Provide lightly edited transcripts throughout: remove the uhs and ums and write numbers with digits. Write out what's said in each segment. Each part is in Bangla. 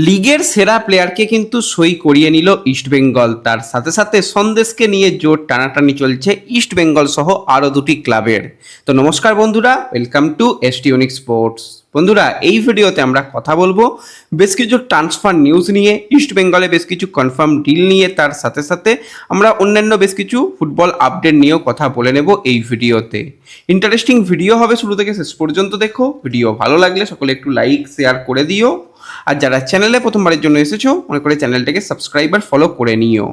লিগের সেরা প্লেয়ারকে কিন্তু সই করিয়ে নিল ইস্টবেঙ্গল। তার সাথে সাথে সন্দেশকে নিয়ে জোর টানাটানি চলছে ইস্টবেঙ্গল সহ আরও দুটি ক্লাবের। তো নমস্কার বন্ধুরা, welcome to ST unique sports. বন্ধুরা, এই ভিডিওতে আমরা কথা বলবো বেশ কিছু ট্রান্সফার নিউজ নিয়ে, ইস্টবেঙ্গলে বেশ কিছু কনফার্ম ডিল নিয়ে, তার সাথে সাথে আমরা অন্যান্য বেশ কিছু ফুটবল আপডেট নিয়েও কথা বলে নেব এই ভিডিওতে। ইন্টারেস্টিং ভিডিও হবে, শুরু থেকে শেষ পর্যন্ত দেখো। ভিডিও ভালো লাগলে সকলে একটু লাইক শেয়ার করে দিও, আর যারা চ্যানেলে প্রথমবারের জন্য এসেছো মনে করে চ্যানেলটাকে সাবস্ক্রাইব আর ফলো করে নিও,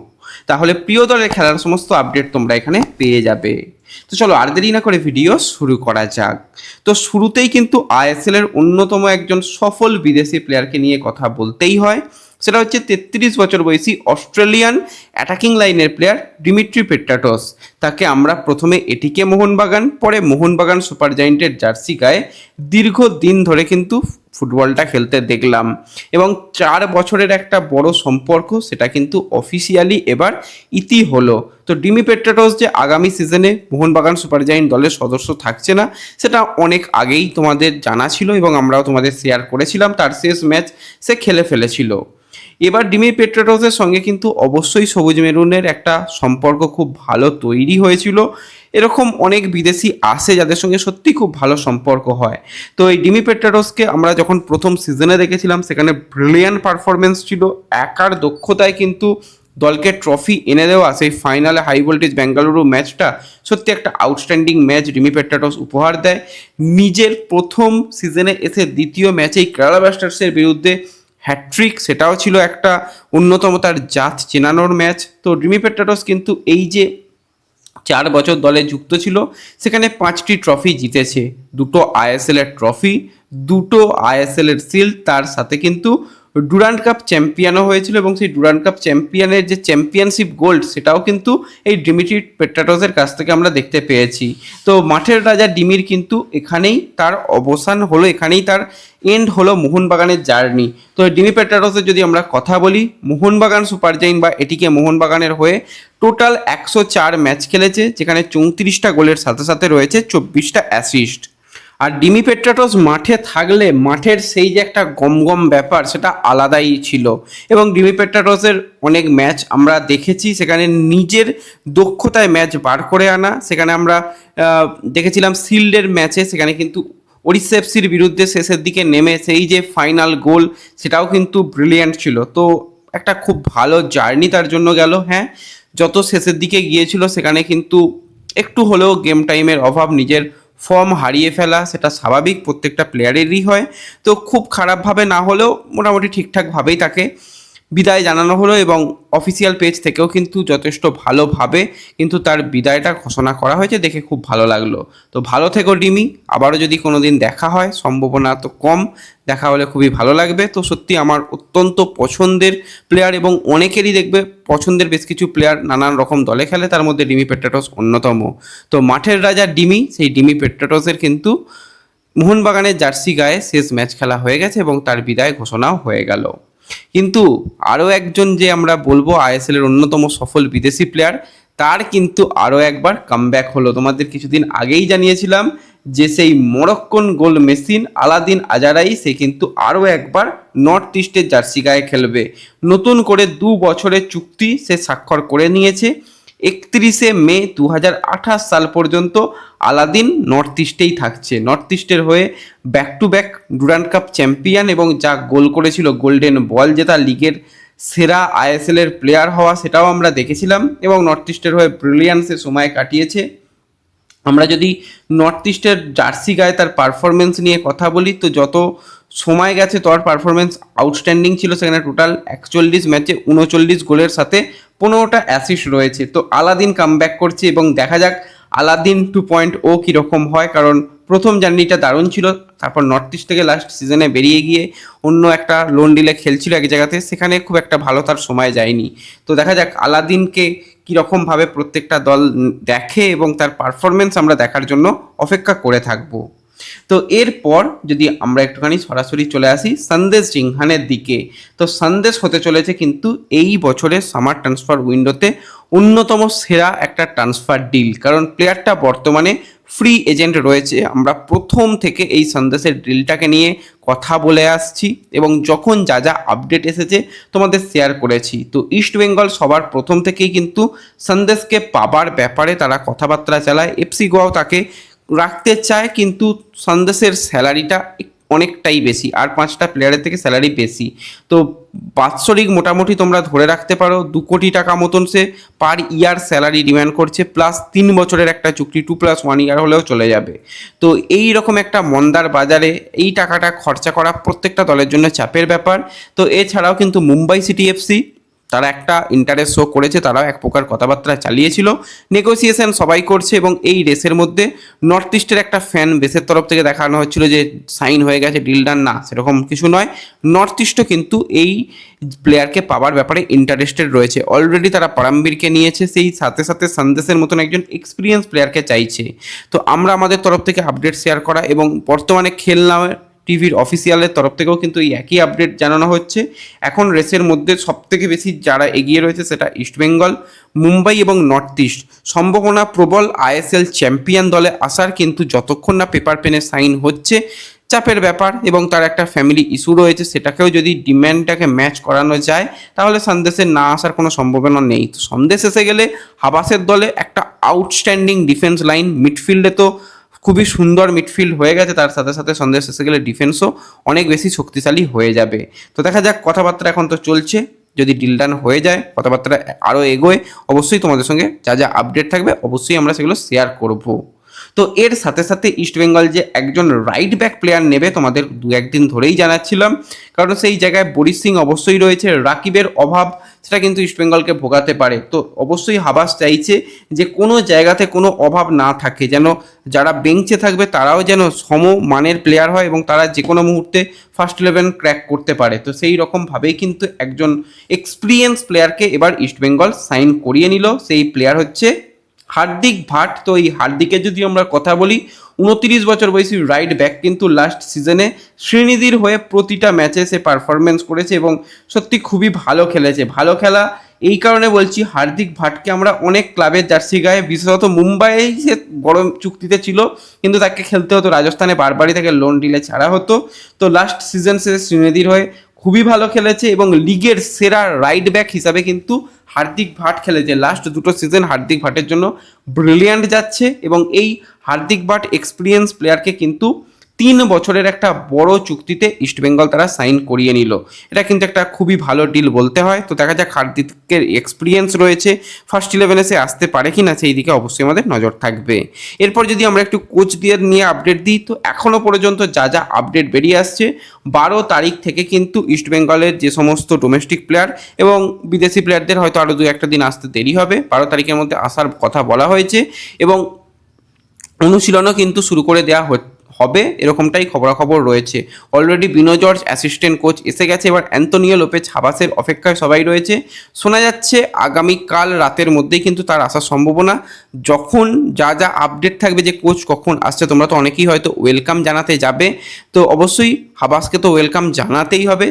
তাহলে প্রিয় দলের খেলার সমস্ত আপডেট তোমরা এখানে পেয়ে যাবে। তো চলো আর দেরি না করে ভিডিও শুরু করা যাক। তো শুরুতেই কিন্তু আইএসএল এর অন্যতম একজন সফল বিদেশি প্লেয়ারকে নিয়ে কথা বলতেই হয়। সেটা হচ্ছে 33 বছর বয়সী অস্ট্রেলিয়ান অ্যাটাকিং লাইনের প্লেয়ার ডিমিট্রি পেট্রাটোস। তাকে আমরা প্রথমে এটিকে মোহনবাগান, পরে মোহনবাগান সুপার জায়েন্টের জার্সি গায়ে দীর্ঘদিন ধরে কিন্তু ফুটবলটা খেলতে দেখলাম, এবং 4 বছরের একটা বড় সম্পর্ক সেটা কিন্তু অফিসিয়ালি এবার ইতি হলো। তো ডিমি পেট্রাটোস যে আগামী সিজনে মোহনবাগান সুপার জায়েন্ট দলের সদস্য থাকছে না, সেটা অনেক আগেই তোমাদের জানা ছিল এবং আমরাও তোমাদের শেয়ার করেছিলাম। তার শেষ ম্যাচ সে খেলে ফেলেছিল। এবার ডিমি পেট্রাটোসের সঙ্গে কিন্তু অবশ্যই সবুজ মেরুনের একটা সম্পর্ক খুব ভালো তৈরি হয়েছিল। এরকম অনেক বিদেশি আসে যাদের সঙ্গে সত্যি খুব ভালো সম্পর্ক হয়। তো এই ডিমি পেট্রাটোসকে আমরা যখন প্রথম সিজনে দেখেছিলাম, সেখানে ব্রিলিয়ান্ট পারফরমেন্স ছিল। একার দক্ষতায় কিন্তু দলকে ট্রফি এনে দেওয়া, সেই ফাইনালে হাই ভোল্টেজ বেঙ্গালুরু ম্যাচটা সত্যি একটা আউটস্ট্যান্ডিং ম্যাচ ডিমি পেট্রাটোস উপহার দেয়। নিজের প্রথম সিজনে এসে দ্বিতীয় ম্যাচেই কেরালা ব্লাস্টার্সের বিরুদ্ধে হ্যাট্রিক, সেটাও ছিল একটা অন্যতম তার জাত চেনানোর ম্যাচ। তো ডিমি পেট্রাটোস কিন্তু এই যে 4 বছর দলে যুক্ত ছিল, সেখানে 5টি ট্রফি জিতেছে, 2টো আইএসএল এর ট্রফি, 2টো আইএসএল এর শিল্ড, তার সাথে কিন্তু ডুরান্ড কাপ চ্যাম্পিয়নও হয়েছিল, এবং সেই ডুরান্ড কাপ চ্যাম্পিয়নের যে চ্যাম্পিয়নশিপ গোল্ড সেটাও কিন্তু এই ডিমিট্রি পেট্রাটোসের কাছ থেকে আমরা দেখতে পেয়েছি। তো মাঠের রাজা ডিমির কিন্তু এখানেই তার অবসান হলো, এখানেই তার এন্ড হলো মোহনবাগানের জার্নি। তো ডিমি পেট্রাটোসের যদি আমরা কথা বলি, মোহনবাগান সুপার জায়েন্ট বা এটিকে মোহনবাগানের হয়ে টোটাল 104 ম্যাচ খেলেছে, যেখানে 34টা গোলের সাথে সাথে রয়েছে 24টা অ্যাসিস্ট। আর ডিমি পেট্রাটোস মাঠে থাকলে মাঠের সেই যে একটা গমগম ব্যাপার, সেটা আলাদাই ছিল। এবং ডিমি পেট্রাটোসের অনেক ম্যাচ আমরা দেখেছি, সেখানে নিজের দক্ষতায় ম্যাচ বার করে আনা। সেখানে আমরা দেখেছিলাম শিল্ডের ম্যাচে, সেখানে কিন্তু ওড়িশা এফসির বিরুদ্ধে শেষের দিকে নেমে সেই যে ফাইনাল গোল, সেটাও কিন্তু ব্রিলিয়ান্ট ছিল। তো একটা খুব ভালো জার্নি তার জন্য গেল। হ্যাঁ, যত শেষের দিকে গিয়েছিল সেখানে কিন্তু একটু হলেও গেম টাইমের অভাব, নিজের ফর্ম হারিয়ে ফেলা, সেটা স্বাভাবিক, প্রত্যেকটা প্লেয়ারেরই হয়। তো খুব খারাপভাবে না হলেও মোটামুটি ঠিকঠাকভাবেই তাকে বিদায় জানানো হলো, এবং অফিসিয়াল পেজ থেকেও কিন্তু যথেষ্ট ভালোভাবে কিন্তু তার বিদায়টা ঘোষণা করা হয়েছে, দেখে খুব ভালো লাগলো। তো ভালো থেকো ডিমি, আবারও যদি কোনো দিন দেখা হয়, সম্ভাবনা তো কম, দেখা হলে খুবই ভালো লাগবে। তো সত্যি আমার অত্যন্ত পছন্দের প্লেয়ার, এবং অনেকেরই দেখবে পছন্দের বেশ কিছু প্লেয়ার নানান রকম দলে খেলে, তার মধ্যে ডিমি পেট্রাটোস অন্যতম। তো মাঠের রাজা ডিমি, সেই ডিমি পেট্রাটোসের কিন্তু মোহনবাগানের জার্সি গায়ে শেষ ম্যাচ খেলা হয়ে গেছে এবং তার বিদায় ঘোষণাও হয়ে গেল। কিন্তু আরও একজন যে আমরা বলবো আইএসএল এর অন্যতম সফল বিদেশি প্লেয়ার, তার কিন্তু আরও একবার কামব্যাক হলো। তোমাদের কিছুদিন আগেই জানিয়েছিলাম যে সেই Moroccan goal machine Alaeddine Ajaraie, সে কিন্তু আরও একবার নর্থ ইস্টের জার্সি গায়ে খেলবে। নতুন করে 2 বছরের চুক্তি সে স্বাক্ষর করে নিয়েছে। 31শে মে 2028 সাল পর্যন্ত আলাদিন নর্থ ইস্টেই থাকছে। নর্থ ইস্টের হয়ে back to back Durand cup champion, এবং যা গোল করেছিল, গোল্ডেন বল জেতা, লিগের সেরা আইএসএল এর প্লেয়ার হওয়া, সেটাও আমরা দেখেছিলাম, এবং নর্থ ইস্টের হয়ে ব্রিলিয়ান্সে সময় কাটিয়েছে। আমরা যদি নর্থ ইস্টের জার্সি গায়ে তার পারফরমেন্স নিয়ে কথা বলি, তো যত সময় গেছে তার পারফরমেন্স আউটস্ট্যান্ডিং ছিল। সেখানে টোটাল 41 ম্যাচে 39 গোলের সাথে 15টা অ্যাসিস্ট রয়েছে। তো আলাদিন কামব্যাক করছে, এবং দেখা যাক আলাদিন 2.0 কীরকম হয়, কারণ প্রথম জার্নিটা দারুণ ছিল। তারপর নর্থ ইস্ট থেকে লাস্ট সিজনে বেরিয়ে গিয়ে অন্য একটা লোন ডিলে খেলছিল এক জায়গাতে, সেখানে খুব একটা ভালো তার সময় যায়নি। তো দেখা যাক আলাদিনকে কীরকমভাবে প্রত্যেকটা দল দেখে, এবং তার পারফরমেন্স আমরা দেখার জন্য অপেক্ষা করে থাকবো। তো এরপর যদি আমরা একটুখানি সরাসরি চলে আসি সন্দেশ জিংহানের দিকে, তো সন্দেশ হতে চলেছে কিন্তু এই বছরের সামার ট্রান্সফার উইন্ডোতে অন্যতম সেরা একটা ট্রান্সফার ডিল, কারণ প্লেয়ারটা বর্তমানে ফ্রি এজেন্ট রয়েছে। আমরা প্রথম থেকে এই সন্দেশের ডিলটাকে নিয়ে কথা বলে আসছি এবং যখন যা যা আপডেট এসেছে তোমাদের শেয়ার করেছি। তো ইস্ট বেঙ্গল সবার প্রথম থেকেই কিন্তু সন্দেশকে পাবার ব্যাপারে তারা কথাবার্তা চালায়, এফসি গোয়াও তাকে রাখতে চায়, কিন্তু সন্দেশের স্যালারিটা অনেকটাই বেশি, আর 5টা প্লেয়ারের থেকে স্যালারি বেশি। তো বাৎসরিক মোটামুটি তোমরা ধরে রাখতে পারো 2 কোটি টাকা মতন সে পার ইয়ার স্যালারি ডিমান্ড করছে, প্লাস 3 বছরের একটা চুক্তি, 2+1 ইয়ার হলেও চলে যাবে। তো এই রকম একটা মন্দার বাজারে এই টাকাটা খরচা করা প্রত্যেকটা দলের জন্য চাপের ব্যাপার। তো এছাড়াও কিন্তু মুম্বাই সিটি এফসি তারা একটা ইন্টারেস্ট শো করেছে, তারাও এক প্রকার কথাবার্তা চালিয়েছিল, নেগোসিয়েশন সবাই করছে এবং এই রেসের মধ্যে নর্থ ইস্টের একটা ফ্যান বেসের তরফ থেকে দেখানো হচ্ছিল যে সাইন হয়ে গেছে, ডিল ডান, না সেরকম কিছু নয়। নর্থ ইস্টও কিন্তু এই প্লেয়ারকে পাওয়ার ব্যাপারে ইন্টারেস্টেড রয়েছে, অলরেডি তারা পারাম্বিরকে নিয়েছে, সেই সাথে সাথে সন্দেশের মতন একজন এক্সপিরিয়েন্স প্লেয়ারকে চাইছে। তো আমরা আমাদের তরফ থেকে আপডেট শেয়ার করা এবং বর্তমানে খেলনা টিভির অফিসিয়ালের তরফ থেকেও কিন্তু এই একই আপডেট জানানো হচ্ছে। এখন রেসের মধ্যে সবথেকে বেশি যারা এগিয়ে রয়েছে সেটা ইস্টবেঙ্গল, মুম্বাই এবং নর্থ ইস্ট। সম্ভাবনা প্রবল আইএসএল চ্যাম্পিয়ন দলে আসার, কিন্তু যতক্ষণ না পেপার পেনে সাইন হচ্ছে চাপের ব্যাপার এবং তার একটা ফ্যামিলি ইস্যু রয়েছে, সেটাকেও যদি ডিম্যান্ডটাকে ম্যাচ করানো যায় তাহলে সন্দেশের না আসার কোনো সম্ভাবনা নেই। তো সন্দেশ এসে গেলে হাবাসের দলে একটা আউটস্ট্যান্ডিং ডিফেন্স লাইন, মিডফিল্ডে তো খুবই সুন্দর মিডফিল্ড হয়ে গেছে, তার সাথে সাথে সন্দেশ এসে গেলে ডিফেন্সও অনেক বেশি শক্তিশালী হয়ে যাবে। তো দেখা যাক, কথাবার্তা এখন তো চলছে, যদি ডিল ডান হয়ে যায়, কথাবার্তা আরও এগোয়, অবশ্যই তোমাদের সঙ্গে যা যা আপডেট থাকবে অবশ্যই আমরা সেগুলো শেয়ার করব। তো এর সাথে সাথে ইস্টবেঙ্গল যে একজন রাইট ব্যাক প্লেয়ার নেবে তোমাদের 2-1 দিন ধরেই জানাচ্ছিলাম, কারণ সেই জায়গায় বরিশ সিং অবশ্যই রয়েছে, রাকিবের অভাব সেটা কিন্তু ইস্টবেঙ্গলকে ভোগাতে পারে। তো অবশ্যই হাবাস চাইছে যে কোনো জায়গাতে কোনো অভাব না থাকে, যেন যারা বেঞ্চে থাকবে তারাও যেন সমমানের প্লেয়ার হয় এবং তারা যে কোনো মুহূর্তে ফার্স্ট 11 ক্র্যাক করতে পারে। তো সেই রকমভাবেই কিন্তু একজন এক্সপিরিয়েন্স প্লেয়ারকে এবার ইস্টবেঙ্গল সাইন করিয়ে নিল, সেই প্লেয়ার হচ্ছে হার্দিক ভাট। তো এই হার্দিকের যদি আমরা কথা বলি, 29 বছর বয়সী রাইট ব্যাক, কিন্তু লাস্ট সিজনে শ্রীনিধির হয়ে প্রতিটা ম্যাচে সে পারফরমেন্স করেছে এবং সত্যি খুবই ভালো খেলেছে। ভালো খেলা এই কারণে বলছি, হার্দিক ভাটকে আমরা অনেক ক্লাবের জার্সি গায়ে, বিশেষত মুম্বাই সে বড় চুক্তিতে ছিল, কিন্তু তাকে খেলতে হতো রাজস্থানে, বারবারই তাকে লোন ডিলে ছাড়া হতো। তো লাস্ট সিজন সে শ্রীনিধির হয়ে খুবই ভালো খেলেছে এবং লিগের সেরা রাইট ব্যাক হিসাবে কিন্তু হার্দিক ভাট খেলেছে। লাস্ট 2টো সিজন হার্দিক ভাটের জন্য ব্রিলিয়ান্ট যাচ্ছে এবং এই হার্দিক ভাট এক্সপিরিয়েন্স প্লেয়ারকে কিন্তু 3 বছরের একটা বড় চুক্তিতে ইস্টবেঙ্গল তারা সাইন করিয়ে নিল। এটা কিন্তু একটা খুবই ভালো ডিল বলতে হয়। তো দেখা যাক, হার্দিকের এক্সপিরিয়েন্স রয়েছে, ফার্স্ট 11 সে আসতে পারে কি না সেই দিকে অবশ্যই আমাদের নজর থাকবে। এরপর যদি আমরা একটু কোচ দিয়ে নিয়ে আপডেট দিই, তো এখনও পর্যন্ত যা যা আপডেট বেরিয়ে আসছে, 12 তারিখ থেকে কিন্তু ইস্টবেঙ্গলের যে সমস্ত ডোমেস্টিক প্লেয়ার এবং বিদেশি প্লেয়ারদের হয়তো আরও 2-1 দিন আসতে দেরি হবে, 12 তারিখের মধ্যে আসার কথা বলা হয়েছে এবং অনুশীলনও কিন্তু শুরু করে দেওয়া হবে, এরকমটাই খবরাখবর রয়েছে। অলরেডি বিনো জর্জ অ্যাসিস্ট্যান্ট কোচ এসে গেছে, এবার অ্যান্তনিও লোপেজ হাবাসের অপেক্ষায় সবাই রয়েছে। শোনা যাচ্ছে আগামীকাল রাতের মধ্যেই কিন্তু তার আসার সম্ভাবনা। যখন যা যা আপডেট থাকবে যে কোচ কখন আসছে, তোমরা তো অনেকেই হয়তো ওয়েলকাম জানাতে যাবে, তো অবশ্যই হাবাসকে তো ওয়েলকাম জানাতেই হবে।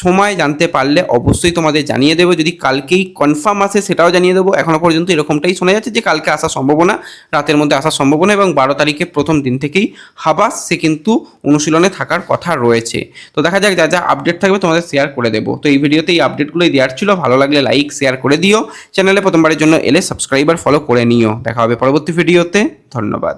সময় জানতে পারলে অবশ্যই তোমাদের জানিয়ে দেবো, যদি কালকেই কনফার্ম আসে সেটাও জানিয়ে দেবো। এখনও পর্যন্ত এরকমটাই শোনা যাচ্ছে যে কালকে আসার সম্ভাবনা, রাতের মধ্যে আসার সম্ভাবনা এবং 12 তারিখে প্রথম দিন থেকেই হাবাস সে কিন্তু অনুশীলনে থাকার কথা রয়েছে। তো দেখা যাক, যা যা আপডেট থাকবে তোমাদের শেয়ার করে দেবো। তো এই ভিডিওতে এই আপডেটগুলোই দেওয়ার ছিল, ভালো লাগলে লাইক শেয়ার করে দিও, চ্যানেলে প্রথমবারের জন্য এলে সাবস্ক্রাইব আর ফলো করে নিও। দেখা হবে পরবর্তী ভিডিওতে, ধন্যবাদ।